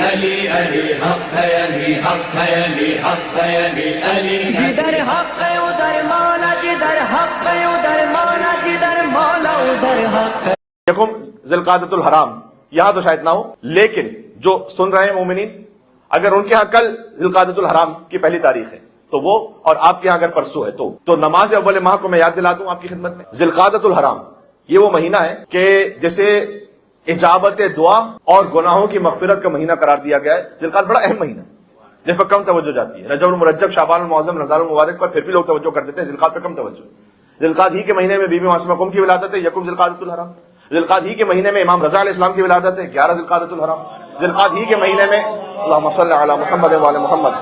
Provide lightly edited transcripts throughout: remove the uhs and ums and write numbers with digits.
علی علی حق ہے، علی حق ہے، علی حق ہے، علی علی جدھر حق ہے ادھر مولا، جدھر حق ہے ادھر مولا، جدھر مولا ادھر حق ہے۔ یکم ذی القعدۃ الحرام، یہاں تو شاید نہ ہو، لیکن جو سن رہے ہیں مومنین، اگر ان کے ہاں کل ذی القعدۃ الحرام کی پہلی تاریخ ہے تو وہ، اور آپ کے ہاں اگر پرسوں ہے تو نماز اول ماہ کو میں یاد دلا دوں آپ کی خدمت میں، ذی القعدۃ الحرام یہ وہ مہینہ ہے کہ جسے اجابت دعا اور گناہوں کی مغفرت کا مہینہ قرار دیا گیا ہے۔ ذی القعدہ بڑا اہم مہینہ ہے جس پر کم توجہ جاتی ہے۔ رجب المرجب، شعبان المعظم، رمضان المبارک پر پھر بھی لوگ توجہ کر دیتے ہیں، ذی القعدہ پہ کم توجہ۔ ذی القعدہ ہی کے مہینے میں بی بی معصومہ قم کی ولادت ہے، یکم ذی القعدۃ الحرام۔ ذی القعدہ ہی کے مہینے میں امام رضا علیہ السلام کی ولادت ہے، 11 ذی القعدۃ الحرام۔ ذی القعدہ ہی کے مہینے میں اللہم صل علی محمد و علی محمد۔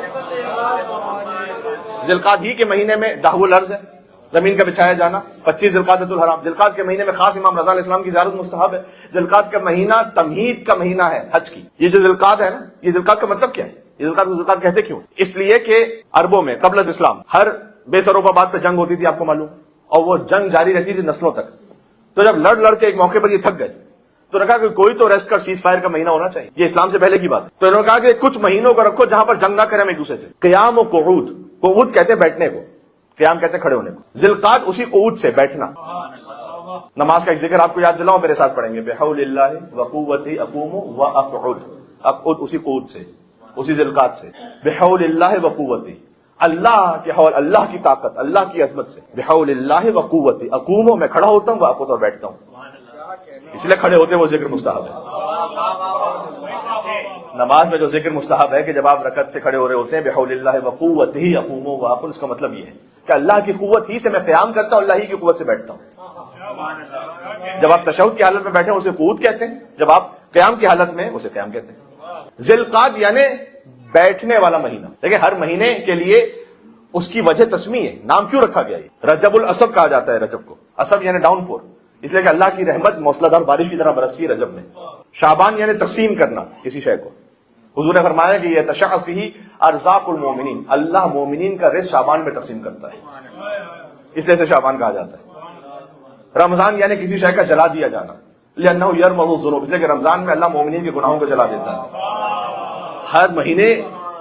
ذی القعدہ ہی کے مہینے میں دہو الارض ہے، زمین کا بچھایا جانا، 25 ذی القعدۃ الحرام۔ ذی القعدہ کے مہینے میں خاص امام رضا علیہ السلام کی زیارت مستحب ہے۔ ذی القعدہ کا مہینہ تمہید کا مہینہ ہے حج کی۔ یہ جو ذی القعدہ ہے نا، یہ ذی القعدہ کا مطلب کیا ہے؟ یہ ذی القعدہ کہتے کیوں؟ اس لیے کہ عربوں میں قبل از اسلام ہر بے سروپا بات پہ جنگ ہوتی تھی، آپ کو معلوم، اور وہ جنگ جاری رہتی تھی نسلوں تک۔ تو جب لڑ کے ایک موقع پر یہ تھک گئے تو نے کہا کہ کوئی تو ریسٹ کر سیز فائر کا مہینہ ہونا چاہیے، یہ اسلام سے پہلے کی بات ہے۔ تو انہوں نے کہا کہ کچھ مہینوں کو رکھو جہاں پر جنگ نہ کریں ہم ایک دوسرے سے۔ قیام و قعود، قعود کہتے ہیں بیٹھنے کو، قیام کہتے ہیں کھڑے ہونے کو۔ ذی القعدہ اسی قعود سے بیٹھنا۔ نماز کا ایک ذکر آپ کو یاد دلاؤں، میرے ساتھ پڑھیں گے، بحول اللہ وقوتی اقوم واقعد۔ اقعد اسی قعود سے، اسی ذی القعدہ سے۔ بحول اللہ وقوتی، اللہ کے حول، اللہ کی طاقت، اللہ کی عظمت سے۔ بحول اللہ وقوتی اقوم، میں کھڑا ہوتا ہوں، واقعد اور بیٹھتا ہوں۔ اس لیے کھڑے ہوتے وہ ذکر مستحب ہے۔ نماز میں جو ذکر مستحب ہے کہ جب آپ رکعت سے کھڑے ہو رہے ہوتے ہیں، بحول اللہ وقوتہ اقوم واقعد، اس کا مطلب یہ ہے کہ اللہ کی قوت ہی سے میں قیام کرتا ہوں، اللہ ہی کی قوت سے بیٹھتا ہوں۔ جب آپ تشہد کی حالت میں بیٹھے ہیں اسے قعود کہتے ہیں، جب آپ قیام کی حالت میں اسے قیام کہتے ہیں۔ ذی القعدہ یعنی بیٹھنے والا مہینہ۔ دیکھیں ہر مہینے کے لیے اس کی وجہ تسمیہ ہے، نام کیوں رکھا گیا ہے؟ رجب الاسب کہا جاتا ہے رجب کو، اسب یعنی ڈاؤن پور، اس لیے کہ اللہ کی رحمت موسلا دار بارش کی طرح برستی ہے رجب میں۔ شعبان یعنی تقسیم کرنا کسی شے کو، حضور نے فرمایا کہ یہ تشاء فیہ ارزاق المومنین، اللہ مومنین کا رزق شعبان میں تقسیم کرتا ہے، اس لیے سے شعبان کہا جاتا ہے۔ رمضان یعنی کسی شے کا جلا دیا جانا، لأنہ یرمض الذنوب، اس لیے کہ رمضان میں اللہ مومنین کے گناہوں کو جلا دیتا ہے۔ ہر مہینے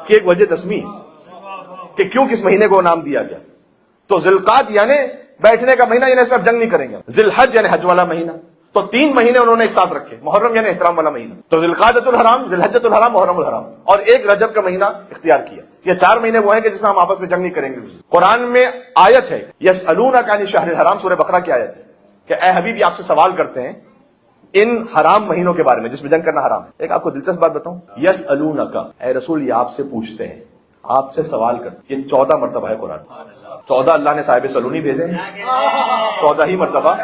کی ایک وجہ تسمیہ کہ کیوں کس مہینے کو نام دیا گیا۔ تو ذی القعدہ یعنی بیٹھنے کا مہینہ، یعنی اس میں آپ جنگ نہیں کریں گے۔ ذی الحج یعنی حج والا مہینہ، تو 3 مہینے انہوں نے ایک ساتھ رکھے۔ محرم یعنی احترام والا مہینہ، تو ذی القعدۃ الحرام، ذی الحجۃ الحرام، محرم الحرام، اور ایک رجب کا مہینہ اختیار کیا۔ یہ 4 مہینے وہ ہیں کہ جس میں ہم آپس میں جنگ نہیں کریں گے۔ قرآن میں آیت ہے یسألونک عن الشہر الحرام، سورہ بقرہ کی آیت ہے کہ اے حبیب یہ آپ سے سوال کرتے ہیں ان حرام مہینوں کے بارے میں جس میں جنگ کرنا حرام ہے۔ ایک آپ کو دلچسپ بات بتاؤں، یسألونک، اے رسول یہ آپ سے پوچھتے ہیں، آپ سے سوال کرتے ہیں، یہ 14 مرتبہ ہے قرآن۔ 14 اللہ نے صاحب سلونی بھیجے، 14 ہی مرتبہ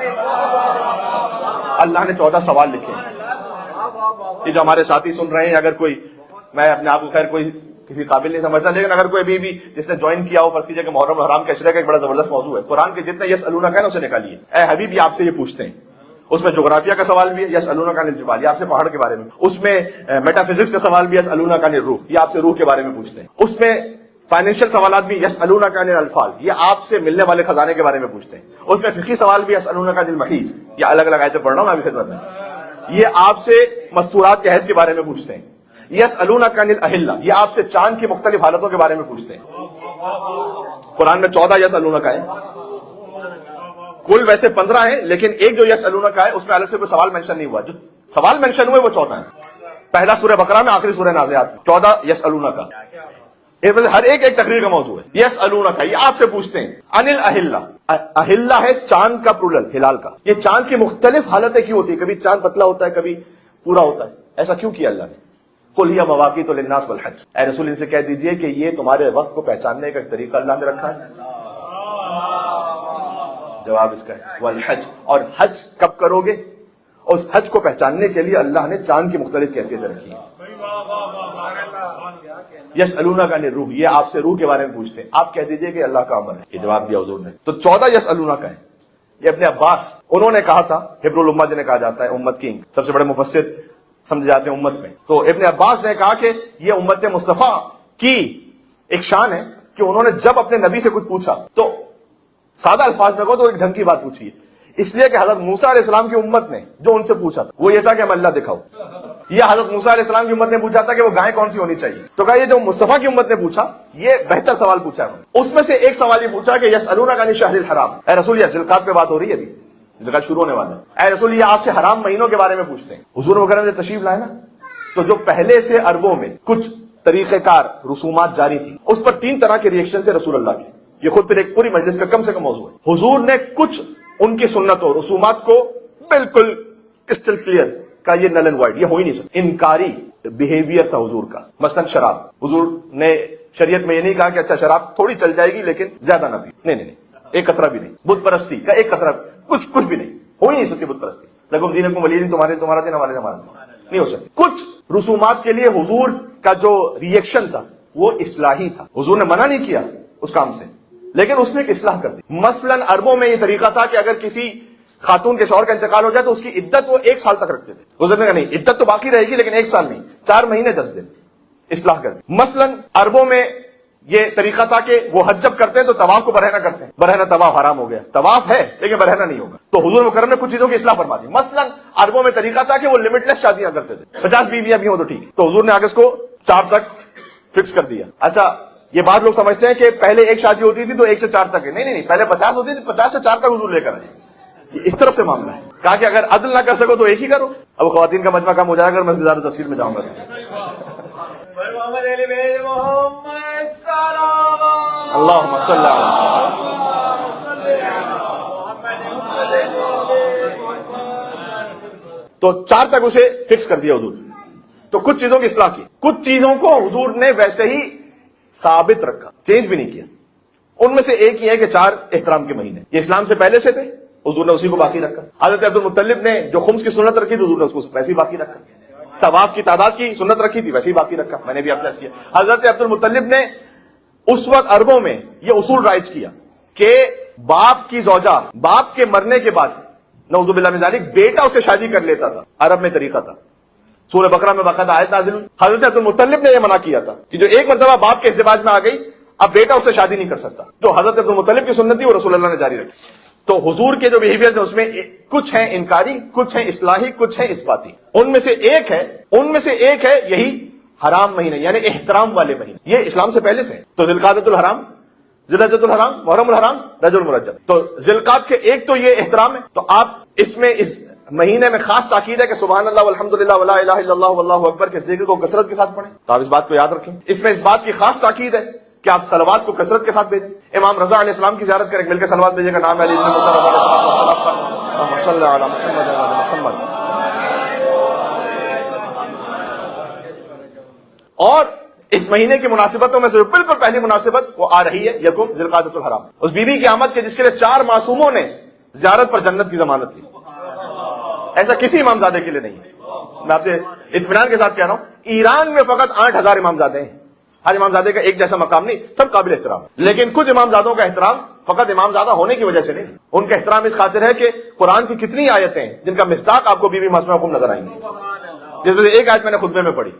اللہ نے 14 سوال لکھے ہیں۔ یہ جو ہمارے ساتھی سن رہے ہیں، اگر کوئی، میں اپنے آپ کو خیر کوئی کسی قابل نہیں سمجھتا، لیکن اگر کوئی ابھی بھی جس نے جوائن کیا ہو، فرض کیجئے کہ محرم الحرام کا عشرہ کا ایک بڑا زبردست موضوع ہے، قرآن کے جتنے یسألونک ہے نا اسے نکالیے۔ اے حبیب یہ آپ سے یہ پوچھتے ہیں، اس میں جغرافیہ کا سوال بھی ہے، یسألونک عن الجبال، یہ آپ سے پہاڑ کے بارے میں، اس میں میٹا فزکس کا سوال بھی، یسألونک عن الروح، یہ آپ سے روح کے بارے میں پوچھتے ہیں، اس میں فائنینشیل سوالات بھی، یسألونک عن الانفال، یہ آپ سے ملنے والے خزانے کے بارے میں پوچھتے ہیں، اس میں فقہی سوال بھی، یسألونک عن المحیض، یہ الگ الگ آیتیں پڑھ رہا ہوں میں ابھی خدمت میں، یہ آپ سے مستورات کے حیض کے بارے میں پوچھتے ہیں۔ یسألونک عن الاہلہ، یہ آپ سے چاند کی مختلف حالتوں کے بارے میں پوچھتے ہیں۔ قرآن میں 14 یسألونک آئے، کل ویسے 15 ہیں، لیکن ایک جو یسألونک آئے اس میں الگ سے کوئی سوال مینشن نہیں ہوا، جو سوال مینشن ہوئے وہ 14 ہیں۔ پہلا سورہ بقرہ میں، آخری سورہ نازعات میں 14 یسألونک، ہر ایک تقریر کا موضوع ہے۔ یسألونک یہ آپ سے پوچھتے ہیں، عن الاہلہ، اہلہ ہے چاند کا پلورل، ہلال کا۔ یہ چاند کی مختلف حالتیں کیوں ہوتی ہیں، کبھی چاند پتلا ہوتا ہے، کبھی پورا ہوتا ہے، ایسا کیوں کیا اللہ نے؟ قل ہی مواقیت للناس والحج، اے رسول ان سے کہہ دیجئے کہ یہ تمہارے وقت کو پہچاننے کا ایک طریقہ اللہ نے رکھا ہے۔ جواب اس کا ہے والحج، اور حج کب کرو گے؟ اس حج کو پہچاننے کے لیے اللہ نے چاند کی مختلف کیفیتیں رکھی ہیں۔ یسألونک عن الروح، یہ آپ سے روح کے بارے میں پوچھتے ہیں، آپ کہہ دیجئے کہ اللہ کا امر ہے، یہ جواب دیا حضور نے۔ تو 14 یسألونک ہے۔ یہ ابن عباس انہوں نے کہا تھا، حبر الامہ جنہیں کہا جاتا ہے، امت کی سب سے بڑے مفسر سمجھے جاتے ہیں امت میں، تو ابن عباس نے کہا کہ یہ امت مصطفیٰ کی ایک شان ہے کہ انہوں نے جب اپنے نبی سے کچھ پوچھا تو سادہ الفاظ میں کہو تو ایک ڈھنگ کی بات پوچھی ہے، اس لیے کہ حضرت موسیٰ علیہ السلام کی امت نے جو ان سے پوچھا تھا وہ یہ تھا کہ ہم اللہ دکھاؤ، یہ حضرت موسیٰ علیہ السلام کی امت نے پوچھا تھا کہ وہ گائے کون سی ہونی چاہیے، تو کہا یہ جو مصطفیٰ کی امت نے پوچھا یہ بہتر سوال پوچھا ہے. اس میں سے ایک سوال یہ پوچھا کہ یسألونک عن الشہر الحرام، اے رسول یہ ذوالقعدہ پہ بات ہو رہی ہے، ابھی ذوالقعدہ شروع ہونے والا ہے، اے رسول یہ آپ سے حرام مہینوں کے بارے میں پوچھتے ہیں. حضور مکرم نے تشریف لائے نا، تو جو پہلے سے عربوں میں کچھ طریقہ کار رسومات جاری تھی، اس پر 3 طرح کے ریئیکشن تھے رسول اللہ کے. یہ خود پھر ایک پوری مجلس کا کم سے کم موضوع ہے. حضور نے کچھ ان کی سنتوں رسومات کو بالکل کرسٹل کلیئر کا یہ نل اینڈ وائڈ، یہ ہو ہی نہیں سکتا. انکاری بیہیویئر تھا حضور کا. مثلا شراب، حضور نے شریعت میں یہ نہیں کہا کہ اچھا شراب تھوڑی چل جائے گی لیکن زیادہ نہ پی، نہیں، ایک قطرہ بھی نہیں. بت پرستی کا ایک قطرہ، کچھ بھی نہیں، ہو ہی نہیں سکتی بت پرستی. لکم دینکم ولی دین، تمہارا دین ہمارا دین نہیں ہو سکتی. کچھ رسومات کے لیے حضور کا جو ریئیکشن تھا وہ اصلاحی تھا. حضور نے منع نہیں کیا اس کام سے، لیکن اس نے ایک اصلاح کر دی. مثلا عربوں میں یہ طریقہ تھا کہ اگر کسی خاتون کے شوہر کا انتقال ہو جائے تو اس کی عدت وہ 1 سال تک رکھتے تھے. حضور نے کہا نہیں، عدت تو باقی رہے گی لیکن 1 سال نہیں، 4 مہینے 10 دن. اصلاح کر دی. مثلا عربوں میں یہ طریقہ تھا کہ وہ حج جب کرتے ہیں تو طواف کو برہنہ کرتے ہیں، برہنہ طواف حرام ہو گیا. طواف ہے لیکن برہنہ نہیں ہوگا. تو حضور مکرم نے کچھ چیزوں کی اصلاح فرما دی. مثلا عربوں میں طریقہ تھا کہ وہ لمٹ لیس شادیاں کرتے تھے، 50 بیویاں بھی ہوں تو ٹھیک ہے. تو حضور نے آگے اس کو 4 تک فکس کر دیا. اچھا یہ بات لوگ سمجھتے ہیں کہ پہلے 1 شادی ہوتی تھی تو 1 سے 4 تک ہے. نہیں، پہلے 50 ہوتی تھی، 50 سے 4 تک حضور لے کر آئے. یہ اس طرف سے معاملہ ہے. کہا کہ اگر عدل نہ کر سکو تو ایک ہی کرو. اب خواتین کا مجمع کم ہو جائے گا، میں زیادہ تفصیل میں جاؤں گا. اللہم صلی تو 4 تک اسے فکس کر دیا حضور. تو کچھ چیزوں کی اصلاح کی، کچھ چیزوں کو حضور نے ویسے ہی ثابت رکھا، چینج بھی نہیں کیا. ان میں سے ایک یہ ہے کہ 4 احترام کے مہینے، یہ اسلام سے پہلے سے تھے، حضور نے اسی کو باقی رکھا. حضرت عبد المطلب نے جو خمس کی سنت رکھی تھی حضور نے اس کو ویسے ہی باقی رکھا. طواف کی تعداد کی سنت رکھی تھی ویسے ہی باقی رکھا. میں نے بھی آپ سے عرض کیا حضرت عبد المطلب نے اس وقت عربوں میں یہ اصول رائج کیا کہ باپ کی زوجہ باپ کے مرنے کے بعد نعوذ باللہ من ذالک بیٹا اسے شادی کر لیتا تھا. عرب میں طریقہ تھا. سورہ بقرہ میں باقاعدہ آیت نازل ہوئی. حضرت عبد المطلب نے یہ منع کیا تھا کہ جو ایک مرتبہ باپ کے ازدواج میں آ گئی اب بیٹا اس سے شادی نہیں کر سکتا. جو حضرت عبد المطلب کی سنت تھی وہ رسول اللہ نے جاری رکھی. تو حضور کے جو بیہیویئرز ہیں اس میں کچھ ہیں انکاری، کچھ ہیں اصلاحی، کچھ ہیں اثباتی. ان میں سے ایک ہے یہی حرام مہینے یعنی احترام والے مہینے. یہ اسلام سے پہلے سے. تو ذوالقعدۃ الحرام، ذوالحجۃ الحرام، محرم الحرام، رجب المرجب. تو ذوالقعدہ کے ایک تو یہ احترام ہے. تو آپ اس میں اس مہینے میں خاص تاکید ہے کہ سبحان اللہ والحمدللہ ولا الہ الا اللہ واللہ اکبر کے ذکر کو کثرت کے ساتھ پڑھیں. تو آپ اس بات کو یاد رکھیں. اس میں اس بات کی خاص تاکید ہے کہ آپ صلوات کو کثرت کے ساتھ بھیجیں. امام رضا علیہ السلام کی زیارت کریں، مل کے صلوات بھیجیں گا. نام علی ابن موسیٰ رضی اللہ عنہ صلی علی محمد وعلی محمد. اور اس مہینے کی مناسبتوں میں سے بالکل پہلی مناسبت وہ آ رہی ہے یکم ذوالقعدۃ الحرام، اس بی بی کی آمد کے جس کے لیے 4 معصوموں نے زیارت پر جنت کی ضمانت کی. ایسا کسی امامزادے کے لیے نہیں ہے. میں آپ سے اطمینان کے ساتھ کہہ رہا ہوں ایران میں فقط 8000 امامزادے ہیں. ہر امامزادے کا ایک جیسا مقام نہیں، سب قابل احترام. لیکن کچھ امامزادوں کا احترام فقط امامزادہ ہونے کی وجہ سے نہیں، ان کا احترام اس خاطر ہے کہ قرآن کی کتنی آیتیں ہیں جن کا مصداق آپ کو بی بی معصومہ کو نظر آئیں گی. جس میں سے ایک آیت میں نے خطبے میں پڑھی،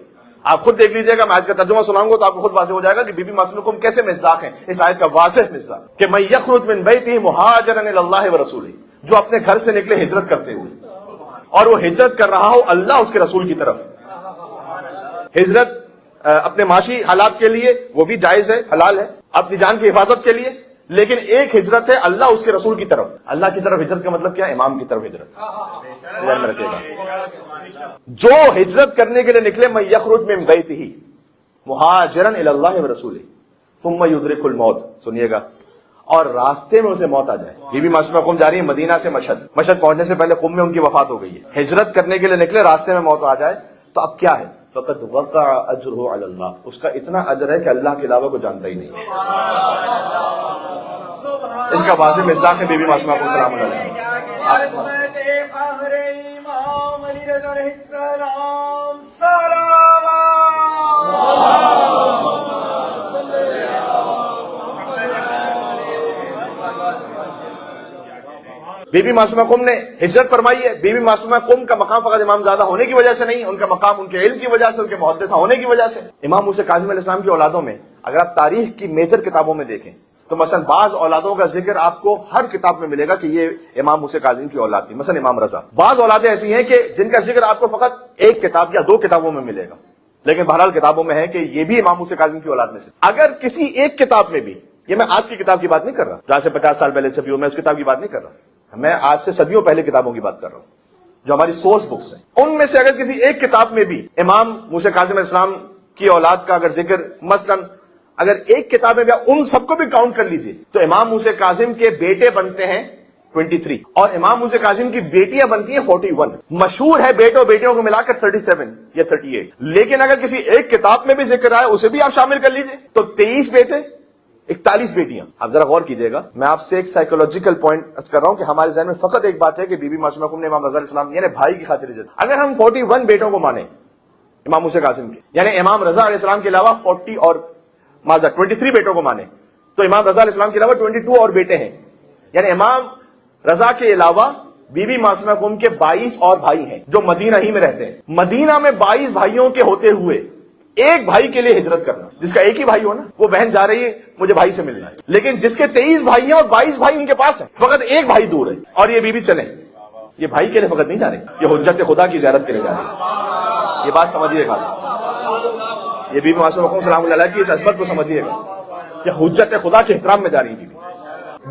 آپ خود دیکھ لیجئے گا. میں آیت کا ترجمہ سناؤں گا تو آپ کو خود واضح ہو جائے گا کہ بی بی معصومہ کو کیسے مصداق ہیں. اس آیت کا واضح مصداق کہ من یخرج من بیتہ مہاجرا الی اللہ ورسولہ، جو اپنے گھر سے نکلے ہجرت کرتے ہوئے اور وہ ہجرت کر رہا ہو اللہ اس کے رسول کی طرف. ہجرت اپنے معاشی حالات کے لیے وہ بھی جائز ہے، حلال ہے، اپنی جان کی حفاظت کے لیے. لیکن ایک ہجرت ہے اللہ اس کے رسول کی طرف. اللہ کی طرف ہجرت کا مطلب کیا ہے؟ امام کی طرف ہجرت. ذہن میں رکھیے گا. جو ہجرت کرنے کے لیے نکلے من یخرج من بیتہ مہاجرا الی اللہ ورسولہ ثم یدرک الموت، سنیے گا، اور راستے میں اسے موت آ جائے. بی بی معصومہ قم جا رہی ہے مدینہ سے مشہد پہنچنے سے پہلے قم میں ان کی وفات ہو گئی ہے. ہجرت کرنے کے لیے نکلے، راستے میں موت آ جائے تو اب کیا ہے؟ فقط وقع اجرہ علی اللہ، اس کا اتنا اجر ہے کہ اللہ کے علاوہ کو جانتا ہی نہیں. اس کا واضح مصداق ہے بی بی معصومہ کو سلام علیہ. بی بی معصومہ قم نے ہجرت فرمائی ہے. بی بی معصومہ قم کا مقام فقط امام زادہ ہونے کی وجہ سے نہیں، ان کا مقام ان کے علم کی وجہ سے، ان کے محدثہ ہونے کی وجہ سے. امام موسیٰ کاظم علیہ السلام کی اولادوں میں اگر آپ تاریخ کی میجر کتابوں میں دیکھیں تو مثلا بعض اولادوں کا ذکر آپ کو ہر کتاب میں ملے گا کہ یہ امام موسیٰ کاظم کی اولاد تھی، مثلا امام رضا. بعض اولادیں ایسی ہیں کہ جن کا ذکر آپ کو فقط ایک کتاب یا دو کتابوں میں ملے گا، لیکن بہرحال کتابوں میں ہے کہ یہ بھی امام موسیٰ کاظم کی اولاد میں سے. اگر کسی ایک کتاب میں بھی، یہ میں آج کی کتاب کی بات نہیں کر رہا جہاں سے 50 سال پہلے چھپی ہو، میں اس کتاب کی بات نہیں کر رہا، میں آج سے صدیوں پہلے کتابوں کی بات کر رہا ہوں جو ہماری سورس بکس ہیں. ان میں سے اگر کسی ایک کتاب میں بھی امام موسیٰ کاظم علیہ السلام کی اولاد کا اگر ذکر مثلا اگر ایک کتاب میں بھی ان سب کو بھی کاؤنٹ کر لیجئے تو امام موسیٰ کاظم کے بیٹے بنتے ہیں 23 اور امام موسیٰ کاظم کی بیٹیاں بنتی ہیں 41. مشہور ہے بیٹوں بیٹیوں کو ملا کر 37 یا 38، لیکن اگر کسی ایک کتاب میں بھی ذکر آئے اسے بھی آپ شامل کر لیجئے تو 23 بیٹے 41 بیٹیاں. آپ ذرا غور کیجئے گا، میں آپ سے ایک سائیکولوجیکل پوائنٹ کر رہا ہوں کہ ہمارے ذہن میں فقط ایک بات ہے کہ بی بی معصومہ کم نے امام رضا علیہ السلام یعنی بھائی کی خاطر عزت. اگر ہم 41 بیٹوں کو مانیں امام موسیٰ کاظم کے، یعنی امام رضا علیہ السلام کے علاوہ 40 اور 23 بیٹوں کو مانے تو امام رضا علیہ السلام کے علاوہ 22 اور بیٹے ہیں، یعنی امام رضا کے علاوہ بی بی معصومہ کم کے 22 اور بھائی ہیں جو مدینہ ہی میں رہتے ہیں. مدینہ میں 22 بھائیوں کے ہوتے ہوئے ایک بھائی کے لیے ہجرت کرنا، جس کا ایک ہی بھائی ہو نا، وہ بہن جا رہی ہے مجھے بھائی سے ملنا ہے، لیکن جس کے 23 بھائی ہیں اور 22 بھائی ان کے پاس ہیں، فقط ایک بھائی دور ہے اور یہ بی بی چلے، یہ بھائی کے لیے فقط نہیں جا رہے، یہ حجت خدا کی زیارت کے لیے جا رہے ہیں. یہ بات سمجھیے گا، یہ بی بی معصومہ کم سلام اللہ علیہ کی اس عظمت کو سمجھیے گا، یہ حجت خدا کے احترام میں جا رہی ہے.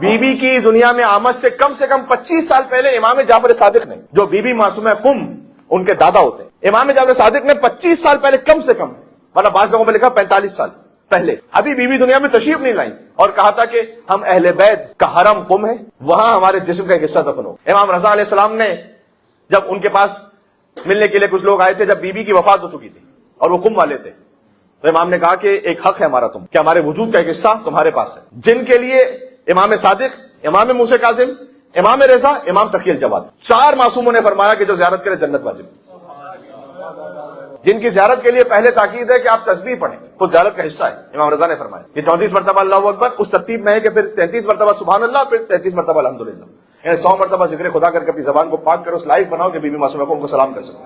بی بی کی دنیا میں آمد سے کم 25 سال پہلے امام جعفر صادق نے، جو بی بی معصومہ کم ان کے دادا ہوتے ہیں، امام جعفر صادق نے 25 سال پہلے کم سے کم، مطلب بعض جگہوں پہ لکھا 45 سال پہلے، ابھی بی بی دنیا میں تشریف نہیں لائیں اور کہا تھا کہ ہم اہل بیت کا حرم قم ہے، وہاں ہمارے جسم کا ایک حصہ دفن ہو. امام رضا علیہ السلام نے جب ان کے پاس ملنے کے لیے کچھ لوگ آئے تھے، جب بی بی کی وفات ہو چکی تھی اور وہ قم والے تھے، تو امام نے کہا کہ ایک حق ہے ہمارا تم کہ ہمارے وجود کا ایک حصہ تمہارے پاس ہے، جن کے لیے امام صادق، امام موسیٰ کاظم، امام رضا، امام تقی الجواد، 4 معصوموں نے فرمایا کہ جو زیارت کرے جنت واجب. جن کی زیارت کے لیے پہلے تاکید ہے کہ آپ تسبیح پڑھیں، خود زیارت کا حصہ ہے. امام رضا نے فرمایا کہ 34 مرتبہ اللہ اکبر اس ترتیب میں ہے کہ پھر 33 مرتبہ سبحان اللہ، پھر 33 مرتبہ الحمدللہ، یعنی 100 مرتبہ ذکر خدا کر کے اپنی زبان کو پاک کرو، اس لائق بناؤ کہ بی بی معصومہ کو ان کو سلام کر سکو.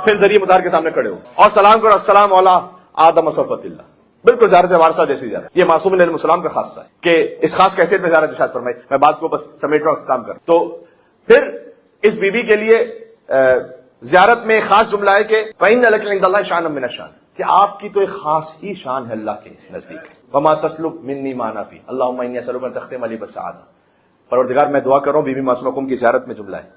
پھر ذریعہ مدار کے سامنے کھڑے ہو اور سلام کرو، السلام علی آدم صفوت اللہ، بالکل زیارت وارثہ جیسی زیارت. یہ معصوم علیہ السلام کا خاصہ ہے کہ اس خاص کیفیت میں زیارت ارشاد فرمائی. میں بات کو بس سمیٹ رہا ہوں، اختتام کر. تو پھر اس بی بی کے لیے زیارت میں ایک خاص جملہ ہے کہ فَإِنَّ لَكَ عِندَ اللَّهِ شَأْنًا مِنَ الشَّأْنِ، کہ آپ کی تو ایک خاص ہی شان ہے اللہ کے نزدیک. وَمَا تَسْلُبْ مِنِّي مَا أَنَا فِيهِ اللَّهُمَّ إِنِّي أَسْأَلُكَ أَن تَخْتِمَ لِي بِالسَّعَادَةِ. پروردگار میں دعا کر رہا ہوں بی بی معصومہ کم کی زیارت میں جملہ ہے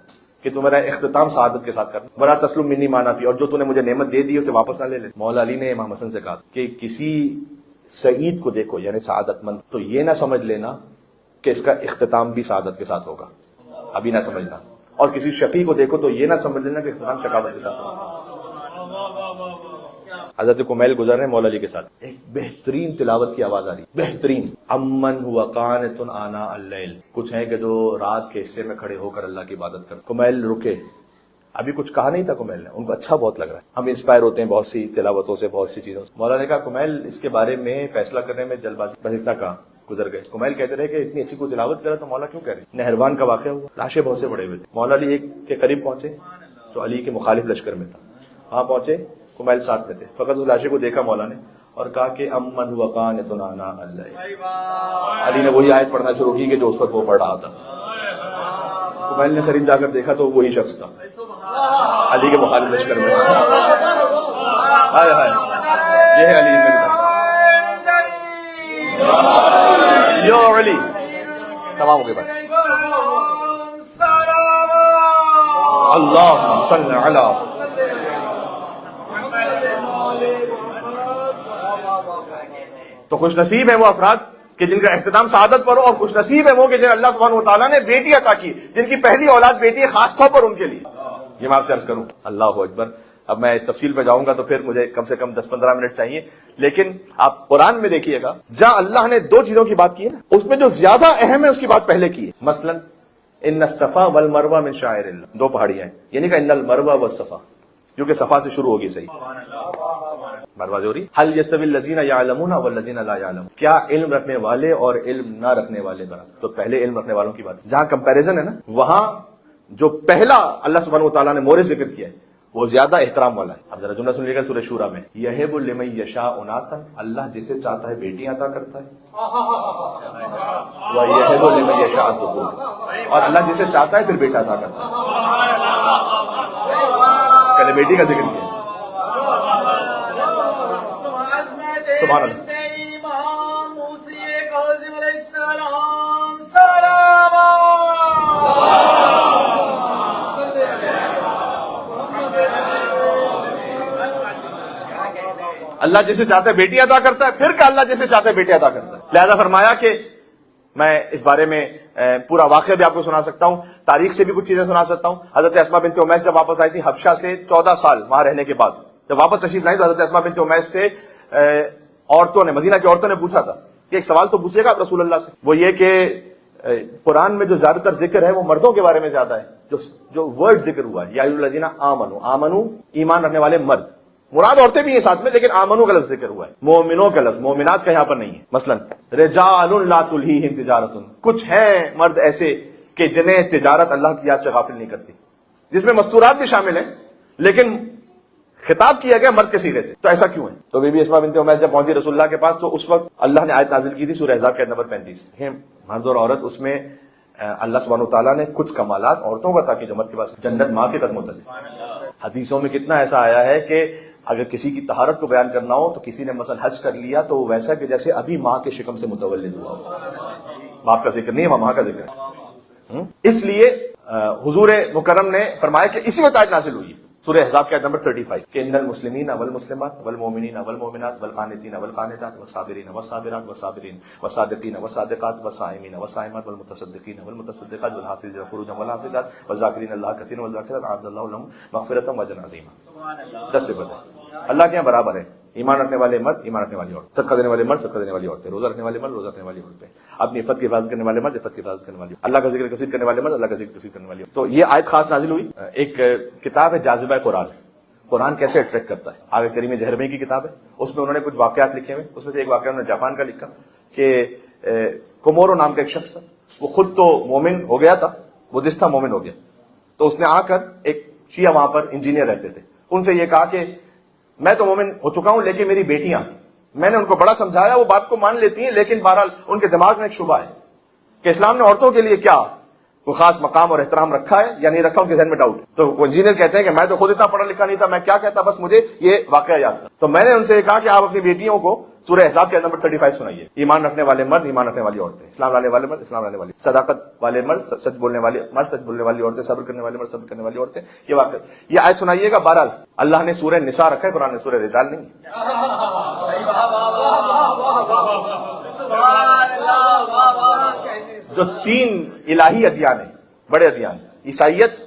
کہ تو میرا اختتام سعادت کے ساتھ کرنا. وَلَا تَسْلُبْ مِنِّي مَا أَنَا فِيهِ، اور جو تو نے مجھے نعمت دے دی اسے واپس نہ لے لے. مولا علی نے امام حسن سے کہا کہ کسی سعید کو دیکھو یعنی سعادت مند تو یہ نہ سمجھ لینا کہ اس کا اختتام بھی سعادت کے ساتھ ہوگا، ابھی نہ سمجھنا. اور کسی شقی کو دیکھو تو یہ نہ سمجھ لینا کہ اختتام شقاوت کے ساتھ ہوگا. حضرت کمیل گزر رہے ہیں مولا علی کے ساتھ، ایک بہترین تلاوت کی آواز آ رہی، بہترین. امن ہوا قانت آنا اللیل، کچھ ہیں کہ جو رات کے حصے میں کھڑے ہو کر اللہ کی عبادت کرتے. کمیل رکے، ابھی کچھ کہا نہیں تھا کمیل نے، ان کو اچھا بہت لگ رہا ہے. ہم انسپائر ہوتے ہیں بہت سی تلاوتوں سے، بہت سی چیزوں سے. مولا نے کہا کمیل اس کے بارے میں فیصلہ کرنے میں جلد بازی، بس اتنا کہا گزر گئے. کمیل کہتے رہے کہ اتنی اچھی کوئی تلاوت کرے تو مولا کیوں کہہ رہے. نہروان کا واقعہ ہوا، لاشیں بہت سے بڑے ہوئے تھے. مولا علی ایک کے قریب پہنچے جو علی کے مخالف لشکر میں تھا، وہاں پہنچے، کمیل ساتھ میں تھے. فقط اس لاشے کو دیکھا مولا نے اور کہا کہ امن ہوا قانت آنا اللیل. علی نے وہی آیت پڑھنا شروع کی کہ جو اس وقت وہ پڑھ رہا تھا. کمیل نے قریب جا کر دیکھا تو وہی شخص تھا علی کے مخالف لشکر میں. ہائے ہائے، یہ ہے علی یو علی. تمام ہو گئے بات. اللہ صلی علی. تو خوش نصیب ہے وہ افراد کہ جن کا اختتام سعادت پر ہو، اور خوش نصیب ہے وہ کہ جن اللہ سبحانہ وتعالیٰ نے بیٹی عطا کی، جن کی پہلی اولاد بیٹی ہے، خاص طور پر ان کے لیے. یہ میں آپ سے عرض کروں. اللہ اکبر. اب میں اس تفصیل پہ جاؤں گا تو پھر مجھے کم سے کم 10-15 منٹ چاہیے، لیکن آپ قرآن میں دیکھیے گا جہاں اللہ نے 2 چیزوں کی بات کی ہے نا، اس میں جو زیادہ اہم ہے اس کی بات پہلے کی ہے. مثلا ان الصفا والمروہ من شعائر اللہ، 2 پہاڑیاں ہیں، یعنی کہ ان المروہ والصفا، کیونکہ صفا سے شروع ہوگی. صحیح مروہ جو رہی. هل يستوي الذين يعلمون والذين لا يعلمون، کیا علم رکھنے والے اور علم نہ رکھنے والے برابر؟ تو پہلے علم رکھنے والوں کی بات. جہاں کمپیریزن ہے نا، وہاں جو پہلا اللہ سبحانہ وتعالیٰ نے مورد ذکر کیا ہے وہ زیادہ احترام والا ہے. اب ذرا جملہ سن لیے گا سورہ شورا میں, یہب لمن یشاء اناثا, اللہ جسے چاہتا ہے بیٹیاں عطا کرتا ہے, ویہب لمن یشاء الذکور, اور اللہ جسے چاہتا ہے پھر بیٹا عطا کرتا ہے. پہلے بیٹی کا ذکر کیا. سبحان اللہ. اللہ جسے چاہتا ہے بیٹی عطا کرتا ہے, پھر کہ اللہ جسے چاہتا ہے بیٹے عطا کرتا ہے. لہذا فرمایا کہ میں اس بارے میں پورا واقعہ بھی آپ کو سنا سکتا ہوں, تاریخ سے بھی کچھ چیزیں سنا سکتا ہوں. حضرت اسماء بنت امیس جب واپس آئی تھی حبشہ سے 14 سال وہاں رہنے کے بعد, جب واپس تشریف لائی تو حضرت اسماء بنت امیس سے عورتوں نے, مدینہ کی عورتوں نے پوچھا تھا کہ ایک سوال تو پوچھے گا آپ رسول اللہ سے, وہ یہ کہ قرآن میں جو زیادہ تر ذکر ہے وہ مردوں کے بارے میں زیادہ ہے. جو ورڈ ذکر ہوا ہے, یا ایھا الذین آمنوا, آمنو ایمان رکھنے والے مرد, مراد عورتیں بھی ہیں ساتھ میں, لیکن آمنو کا لفظ ذکر ہوا ہے. مومنوں کا لفظ, مومنات کا یہاں پر نہیں ہے. مثلا رجال لا تلہیہم تجارت, کچھ ہیں مرد ایسے کہ جنہیں تجارت اللہ کی یاد سے غافل نہیں کرتی, جس میں مستورات بھی شامل ہیں, لیکن خطاب کیا گیا مرد کے صیغے سے. تو ایسا کیوں ہے؟ تو بی بی اسماء بنت امیس جب پہنچی رسول اللہ کے پاس تو اس وقت اللہ نے آیت نازل کی تھی سورہ احزاب کے نمبر 35. مرد اور عورت, اس میں اللہ سبحانہ وتعالیٰ نے کچھ کمالات عورتوں کو عطا کی جو مرد کے پاس, جنت ماں کے قدموں تلے. حدیثوں میں کتنا ایسا آیا ہے کہ اگر کسی کی طہارت کو بیان کرنا ہو تو کسی نے مثلا حج کر لیا تو ویسا کہ جیسے ابھی ماں کے شکم سے متولد ہوا ہو. باپ کا ذکر نہیں ہے, ماں کا ذکر ہے. اس لیے حضور مکرم نے فرمایا کہ اسی وقت آیت نازل ہوئی ہے سورہ احزاب کے آیت نمبر 35 کہ ان المسلمین والمسلمات والمؤمنین والمؤمنات والقانتین والقانتات والصابرین والصابرات والصابرین والصادقین والصادقات والصائمین والصائمات والمتصدقین والمتصدقات والحافظین فروجهم والحافظات والذاکرین اللہ کثیرا والذاکرات اعد اللہ لهم مغفرۃ واجرا عظیما. 10 صفات اللہ کے یہاں برابر ہے. ایمان رکھنے والے مرد, ایمان رکھنے والی عورت, صدقہ دینے والے مرد, صدقہ دینے والی عورتیں, روزہ رکھنے والے مرد, روزہ رکھنے والی عورتیں, اپنی عفت کی حفاظت کرنے والے مرد, عفت کی حفاظت کرنے والی, اللہ کا ذکر کثیر کرنے والے مرد, اللہ کا ذکر کثیر کرنے والی. تو یہ آیت خاص نازل ہوئی. ایک کتاب ہے جاذبہ قرآن, قرآن کیسے اٹریکٹ کرتا ہے, آگے کریم جہرمی کی کتاب ہے. اس میں انہوں نے کچھ واقعات لکھے ہوئے, اس میں سے ایک واقعہ انہوں نے جاپان کا لکھا کہ کومورو نام کا ایک شخص, وہ خود تو مومن ہو گیا تھا, بدھسٹ تھا, مومن ہو گیا. تو اس نے آ کر ایک شیعہ وہاں پر انجینئر رہتے تھے, ان سے یہ کہا کہ میں تو مومن ہو چکا ہوں, لیکن میری بیٹیاں, میں نے ان کو بڑا سمجھایا, وہ بات کو مان لیتی ہیں, لیکن بہرحال ان کے دماغ میں ایک شبہ ہے کہ اسلام نے عورتوں کے لیے کیا کوئی خاص مقام اور احترام رکھا ہے یا نہیں رکھا, ان کے ذہن میں ڈاؤٹ. تو وہ انجینئر کہتے ہیں کہ میں تو خود اتنا پڑھا لکھا نہیں تھا, میں کیا کہتا, بس مجھے یہ واقعہ یاد تھا. تو میں نے ان سے کہا کہ آپ اپنی بیٹیوں کو سورہ احزاب کے نمبر 35 سنائیے. ایمان رکھنے والے مرد, ایمان رکھنے والی عورتیں, اسلام لانے والے مرد, اسلام لانے والی, صداقت والے مرد, سچ بولنے والے مرد, سچ بولنے والی عورتیں, صبر کرنے والے مرد, صبر کرنے والی عورتیں. یہ واقعہ, یہ آیت سنائیے گا. بہرحال اللہ نے سورہ نساء رکھا ہے قرآن میں, سورہ رجال نہیں. جو 3 الہی ادیان ہیں, بڑے ادیان, عیسائیت,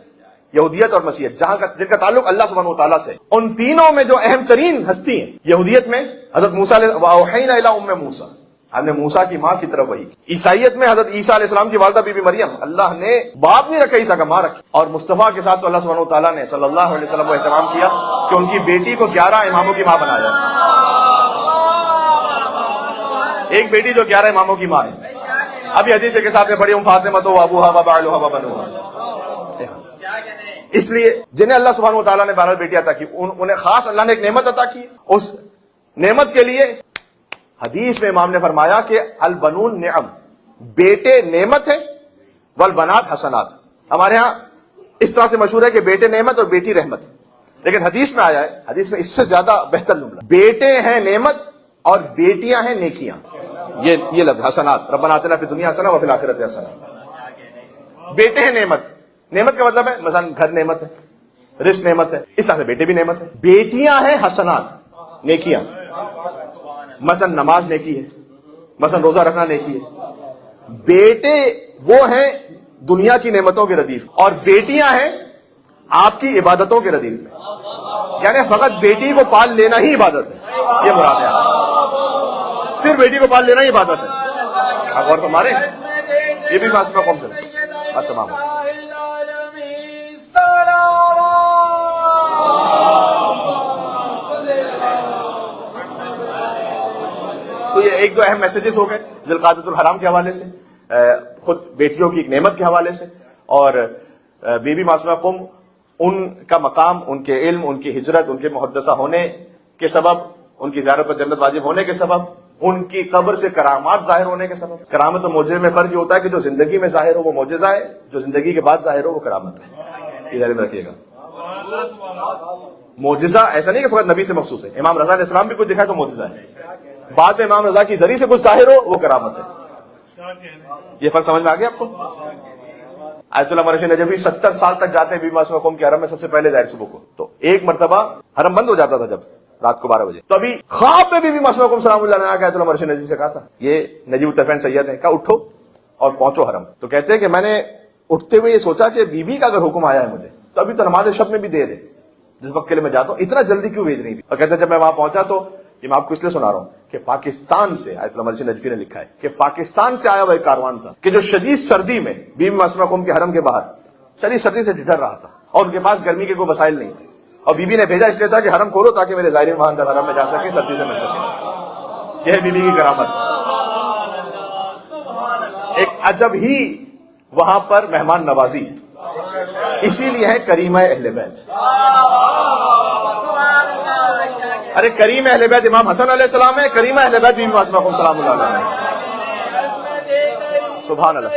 یہودیت اور مسیحیت, جن کا تعلق اللہ سبحانہ وتعالیٰ سے, ان تینوں میں جو اہم ترین ہستی ہیں, یہودیت میں حضرت موسیٰ وَأَوْحَيْنَا إِلَىٰ أُمِّ مُوسَىٰ, ہم نے موسیٰ کی ماں کی طرف وحی کی. عیسائیت میں حضرت عیسیٰ علیہ السلام کی والدہ بی بی مریم, اللہ نے باپ نہیں رکھا, عیسیٰ کا ماں رکھی. اور مصطفیٰ کے ساتھ تو اللہ سبحانہ وتعالیٰ نے صلی اللہ علیہ وسلم کو اہتمام کیا کہ ان کی بیٹی کو 11 اماموں کی ماں بنایا. ایک بیٹی جو 11 اماموں کی ماں ہے. ابھی حدیث کے ساتھ میں پڑھی فاطمہ تو ابوہا و بعلہا و بنوہا. اس لیے جنہیں اللہ سبحانہ وتعالیٰ نے بہرحال بیٹی عطا کی, انہیں خاص اللہ نے ایک نعمت عطا کی. اس نعمت کے لیے حدیث میں امام نے فرمایا کہ البنون نعم, بیٹے نعمت ہے, والبنات حسنات. ہمارے ہاں اس طرح سے مشہور ہے کہ بیٹے نعمت اور بیٹی رحمت, لیکن حدیث میں آیا ہے, حدیث میں اس سے زیادہ بہتر جملہ, بیٹے ہیں نعمت اور بیٹیاں ہیں نیکیاں. یہ لفظ حسنات, ربنا آتنا فی الدنیا حسنہ وفی الآخرۃ حسنہ. بیٹے ہیں نعمت, نعمت کا مطلب ہے مثلا گھر نعمت ہے, رزق نعمت ہے, اس طرح سے بیٹے بھی نعمت ہے. بیٹیاں ہیں حسنات, نیکیاں, مثلا نماز نیکی ہے, مثلا روزہ رکھنا نیکی ہے. بیٹے وہ ہیں دنیا کی نعمتوں کے ردیف, اور بیٹیاں ہیں آپ کی عبادتوں کے ردیف میں. یعنی فقط بیٹی کو پال لینا ہی عبادت ہے, یہ مراد ہے. صرف بیٹی کو پال لینا ہی عبادت ہے. آپ غور فرمائیں, یہ بھی معصومہ قوم سے تمام. تو یہ ایک دو اہم میسیجز ہو گئے ذوالقعدۃ الحرام کے حوالے سے, خود بیٹیوں کی ایک نعمت کے حوالے سے, اور بی بی معصومہ قوم ان کا مقام، ان کے علم، ان کی ہجرت، ان کے محدثہ ہونے کے سبب، ان کی زیارت پر جنت واجب ہونے کے سبب، ان کی قبر سے کرامات ظاہر ہونے کے سبب. کرامت اور معجزے میں فرق یہ ہوتا ہے کہ جو زندگی میں ظاہر ہو وہ معجزہ ہے، جو زندگی کے بعد ظاہر ہو وہ کرامت ہے. یہ ذہن میں رکھیے گا. معجزہ ایسا نہیں کہ فقط نبی سے مخصوص ہے. امام رضا علیہ السلام بھی کچھ دکھائے تو معجزہ ہے، بعد میں امام رضا کی ذریعے سے کچھ ظاہر ہو وہ کرامت ہے. یہ فرق سمجھ میں آ گیا آپ کو؟ آیت اللہ مرشد نجفی 70 سال تک جاتے ہیں بی بی معصومہ قوم کے حرم میں سب سے پہلے ظاہر صبح کو. تو ایک مرتبہ حرم بند ہو جاتا تھا جب رات کو 12 بجے، تو ابھی خواب میں بی بی معصومہ قوم سلام اللہ علیہ آیت اللہ مرشد نجفی سے کہا تھا، یہ نجیب الطرفین سید نے کہا اٹھو اور پہنچو حرم. تو کہتے ہیں کہ میں نے اٹھتے ہوئے یہ سوچا کہ بی بی کا اگر حکم آیا ہے مجھے تو ابھی تو نماز شب میں بھی دیر ہے، جس وقت کے لیے میں جاتا ہوں اتنا جلدی کیوں بھیج رہی تھی. اور کہتے ہیں جب میں وہاں پہنچا تو یہ میں آپ کو اس لیے سنا رہا ہوں کہ پاکستان سے آیت اللہ مرشد نجفی نے لکھا ہے کہ پاکستان سے آیا وہ ایک کاروان تھا کہ جو شدید سردی میں بی بی معصومہ قوم کے حرم کے باہر شدید سردی سے ڈر رہا تھا اور ان کے پاس گرمی کے کوئی وسائل نہیں تھے، اور بی بی نے بھیجا اس لیے تھا کہ حرم کھولو تاکہ میرے زائرین وہاں اندر حرم میں جا سکیں، سردی سے بچ سکیں. یہ ہے بی بی کی کرامت. ایک عجب ہی وہاں پر مہمان نوازی، اسی لیے ہے کریم اہل بیت. ارے کریم اہل بیت امام حسن علیہ السلام ہے، کریم اہل بیت بی بی معصومہ قوم سلام اللہ علیہ. سبحان اللہ.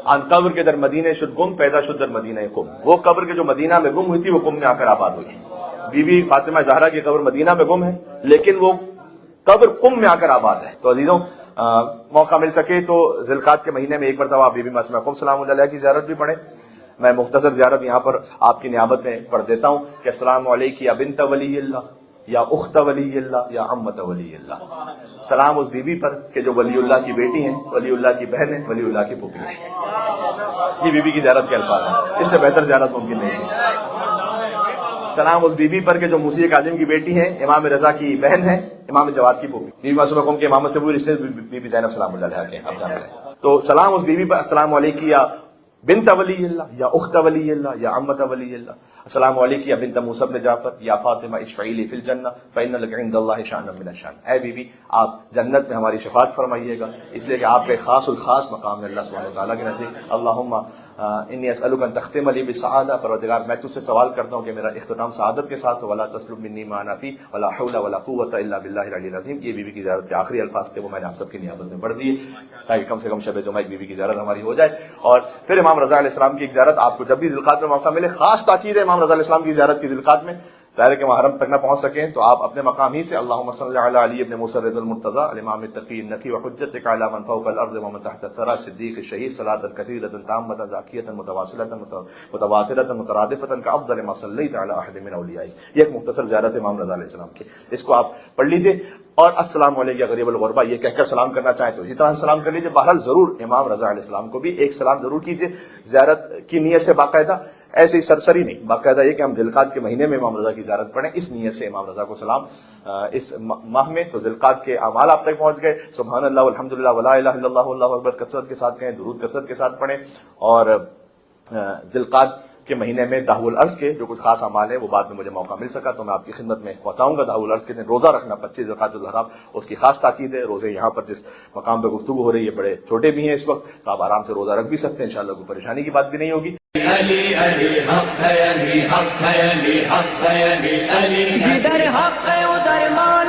ان قبر کے در مدینے شد گم پیدا شد در مدینہ قم. وہ قبر کے جو مدینہ میں گم ہوئی تھی وہ قم میں آ کر آباد ہوئی. بی بی فاطمہ زہرا کی قبر مدینہ میں گم ہے لیکن وہ قبر قم میں آ کر آباد ہے. تو عزیزوں موقع مل سکے تو ذی القعدہ کے مہینے میں ایک مرتبہ آپ بی بی معصومہ قوم سلام اللہ علیہ کی زیارت بھی پڑھیں. میں مختصر زیارت یہاں پر آپ کی نیابت میں پڑھ دیتا ہوں کہ السلام علیکم یا بنت ولی اللہ یا اخت ولی اللہ یا عمت ولی اللہ. سلام اس بی بی پر کہ جو ولی اللہ کی بیٹی ہیں، ولی اللہ کی بہن ہیں، ولی اللہ کی پھوپھی ہیں. یہ بی بی کی زیارت کے الفاظ ہیں، اس سے بہتر زیارت ممکن نہیں ہے. سلام اس بی بی پر کہ جو موسی کاظم کی بیٹی ہیں، امام رضا کی بہن ہے، امام جواد کی پھوپھی. بی بی معصومہ قوم کے امامت سے وہ رشتے بی بی زینب سلام اللہ علیہ کے آپ جانتے ہیں. تو سلام اس بی بی پر السلام علیکم یا بنت ولی اللہ یا اخت ولی اللہ یا عمت ولی اللہ. السلام علیکم یا بنت موسیٰ بن جعفر یا فاطمہ اشفعی لی فی الجنہ فإن لک عند اللہ شأنا من الشأن. اے بی بی آپ جنت میں ہماری شفاعت فرمائیے گا، اس لیے کہ آپ کا خاص الخاص مقام ہے اللہ سبحانہ وتعالیٰ کے نزدیک. اللہم انی اسألک ان تختم لی بالسعادہ. پروردگار میں تجھ سے سوال کرتا ہوں کہ میرا اختتام سعادت کے ساتھ ہو. ولا تسلب منی ما انا فی ولا حول ولا قوۃ الا باللہ العلی العظیم. یہ بی بی کی زیارت کے آخری الفاظ تھے، وہ میں نے آپ سب کی نیابت میں پڑھ دیے تاکہ کم سے کم شب جمعہ بی بی کی زیارت ہماری ہو جائے. اور پھر امام رضا علیہ السلام کی ایک زیارت آپ کو جب بھی ذی القعدہ میں موقع ملے، خاص تاکید ہے امام رضا علیہ السلام کی زیارت کی ذی القعدہ میں. ظاہر ہے کہ وہاں حرم تک نہ پہنچ سکیں تو آپ اپنے مقام ہی سے اللہم صلی علی علی ابن موسیٰ الرضا المرتضی الامام التقی النقی وحجتک علی من فوق الارض ومن تحت الثری صدیق الشہید صلاۃ کثیرۃ تامۃ ذاکیۃ متواصلۃ متواترۃ مترادفۃ کافضل ما صلیت علی احد من اولیائک. یہ ایک مختصر زیارت امام رضا علیہ السلام کی، اس کو آپ پڑھ لیجئے. اور السلام علیکم یا غریب الغربا یہ کہہ کر سلام کرنا چاہیں تو اسی طرح سلام کر لیجئے. بہرحال ضرور امام رضا علیہ السلام کو بھی ایک سلام ضرور کیجئے زیارت کی نیت سے، باقاعدہ ایسے ہی سرسری نہیں، باقاعدہ یہ کہ ہم ذی القعدہ کے مہینے میں امام رضا کی زیارت پڑھیں، اس نیت سے امام رضا کو سلام اس ماہ میں. تو ذی القعدہ کے اعمال آپ تک پہنچ گئے. سبحان اللہ والحمدللہ ولا الہ الا اللہ واللہ اکبر کثرت کے ساتھ کہیں، درود کثرت کے ساتھ پڑھیں. اور ذی القعدہ کے مہینے میں دہو العرض کے جو کچھ خاص اعمال ہیں وہ بعد میں مجھے موقع مل سکا تو میں آپ کی خدمت میں پہنچاؤں گا. دہو العرض کے دن روزہ رکھنا 25 ذی القعدہ الحرام، اس کی خاص تاکید ہے. روزے یہاں پر جس مقام پہ گفتگو ہو رہی ہے بڑے چھوٹے بھی ہیں اس وقت، تو آپ آرام سے روزہ رکھ بھی سکتے ہیں، انشاءاللہ کوئی پریشانی کی بات بھی نہیں ہوگی. علی علی حق ہے علی حق ہے علی حق ہے علی علی جدھر حق ہے ادھر مان